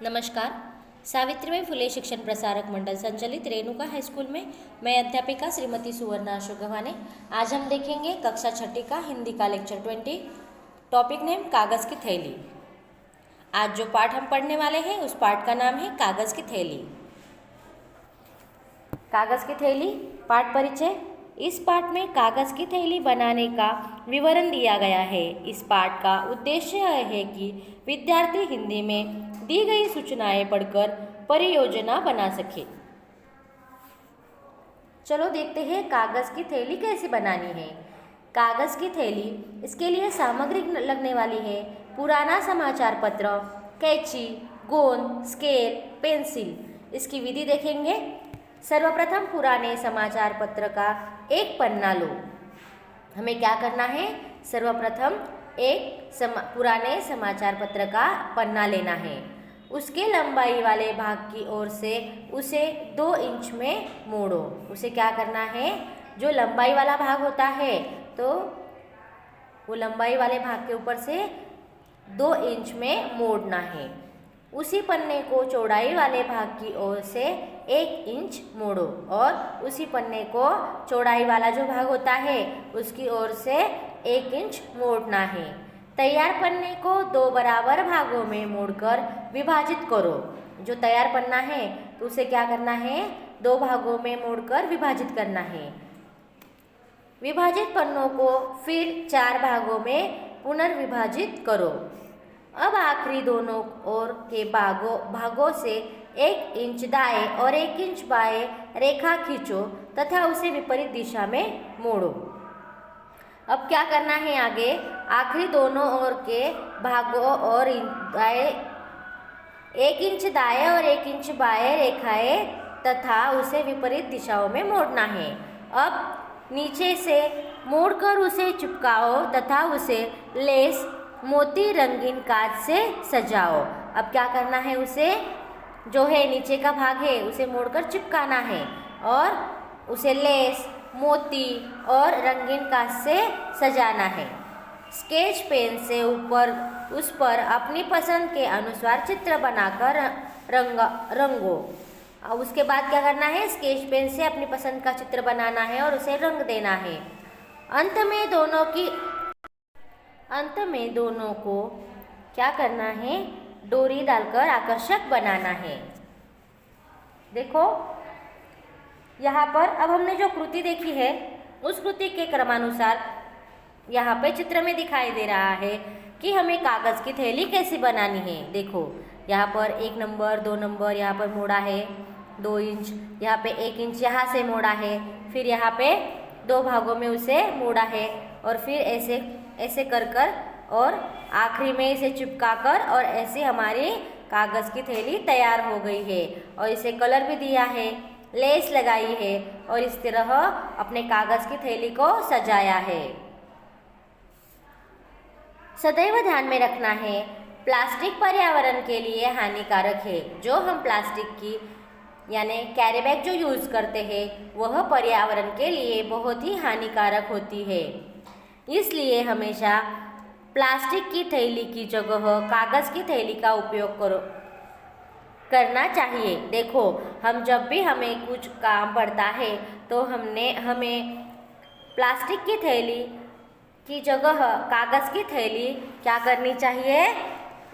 नमस्कार। सावित्रीबाई फुले शिक्षण प्रसारक मंडल संचालित रेणुका हाई स्कूल में मैं अध्यापिका श्रीमती सुवर्णा अशोक गव्हाणे। आज हम देखेंगे कक्षा छठी का हिंदी का लेक्चर 20, टॉपिक नेम कागज़ की थैली। आज जो पाठ हम पढ़ने वाले हैं उस पाठ का नाम है कागज़ की थैली। कागज़ की थैली पाठ परिचय। इस पाठ में कागज़ की थैली बनाने का विवरण दिया गया है। इस पाठ का उद्देश्य है कि विद्यार्थी हिंदी में दी गई सूचनाएं पढ़कर परियोजना बना सके। चलो देखते हैं कागज़ की थैली कैसे बनानी है। कागज़ की थैली, इसके लिए सामग्री लगने वाली है पुराना समाचार पत्र, कैंची, गोंद, स्केल, पेंसिल। इसकी विधि देखेंगे। सर्वप्रथम पुराने समाचार पत्र का एक पन्ना लो। हमें क्या करना है? सर्वप्रथम पुराने समाचार पत्र का पन्ना लेना है। उसके लंबाई वाले भाग की ओर से उसे 2 इंच में मोड़ो। उसे क्या करना है? जो लंबाई वाला भाग होता है तो वो लंबाई वाले भाग के ऊपर से 2 इंच में मोड़ना है। उसी पन्ने को चौड़ाई वाले भाग की ओर से 1 इंच मोड़ो और उसी पन्ने को चौड़ाई वाला जो भाग होता है उसकी ओर से 1 इंच मोड़ना है। तैयार पन्ने को 2 बराबर भागों में मोड़कर विभाजित करो। जो तैयार पन्ना है तो उसे क्या करना है? 2 भागों में मोड़कर विभाजित करना है। विभाजित पन्नों को फिर 4 भागों में पुनर्विभाजित करो। अब आखिरी दोनों ओर के भागों से 1 इंच दाएं और 1 इंच बाएं रेखा खींचो तथा उसे विपरीत दिशा में मोड़ो। अब क्या करना है आगे? आखिरी दोनों ओर के भागों और 1 इंच दाएं और 1 इंच बाएं रेखाएं तथा उसे विपरीत दिशाओं में मोड़ना है। अब नीचे से मोड़कर उसे चिपकाओ तथा उसे लेस मोती रंगीन कांच से सजाओ। अब क्या करना है? उसे जो है नीचे का भाग है उसे मोड़कर चिपकाना है और उसे लेस, मोती और रंगीन कांच से सजाना है। स्केच पेन से उस पर अपनी पसंद के अनुसार चित्र बनाकर रंगो। अब उसके बाद क्या करना है? स्केच पेन से अपनी पसंद का चित्र बनाना है और उसे रंग देना है। अंत में दोनों को क्या करना है? डोरी डालकर आकर्षक बनाना है। देखो यहाँ पर अब हमने जो कृति देखी है उस कृति के क्रमानुसार यहाँ पे चित्र में दिखाई दे रहा है कि हमें कागज़ की थैली कैसे बनानी है। देखो यहाँ पर 1 नंबर 2 नंबर यहाँ पर मोड़ा है 2 इंच, यहाँ पे 1 इंच यहाँ से मोड़ा है, फिर यहाँ पे 2 भागों में उसे मोड़ा है और फिर ऐसे कर और आखिरी में इसे चिपका कर और ऐसे हमारी कागज़ की थैली तैयार हो गई है। और इसे कलर भी दिया है, लेस लगाई है और इस तरह अपने कागज़ की थैली को सजाया है। सदैव ध्यान में रखना है प्लास्टिक पर्यावरण के लिए हानिकारक है। जो हम प्लास्टिक की यानी कैरी बैग जो यूज़ करते हैं वह पर्यावरण के लिए बहुत ही हानिकारक होती है। इसलिए हमेशा प्लास्टिक की थैली की जगह कागज़ की थैली का उपयोग करना चाहिए। देखो हम जब भी हमें कुछ काम पड़ता है तो हमें प्लास्टिक की थैली की जगह कागज़ की थैली क्या करनी चाहिए?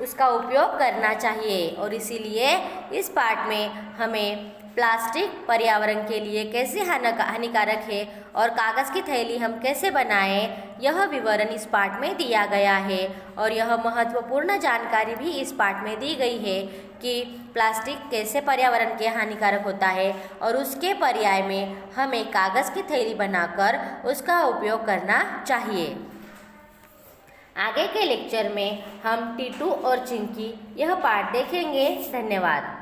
उसका उपयोग करना चाहिए। और इसीलिए इस पाठ में हमें प्लास्टिक पर्यावरण के लिए कैसे हानिकारक है और कागज़ की थैली हम कैसे बनाएं यह विवरण इस पाठ में दिया गया है। और यह महत्वपूर्ण जानकारी भी इस पाठ में दी गई है कि प्लास्टिक कैसे पर्यावरण के हानिकारक होता है और उसके पर्याय में हमें कागज़ की थैली बनाकर उसका उपयोग करना चाहिए। आगे के लेक्चर में हम टीटू और चिंकी यह पाठ देखेंगे। धन्यवाद।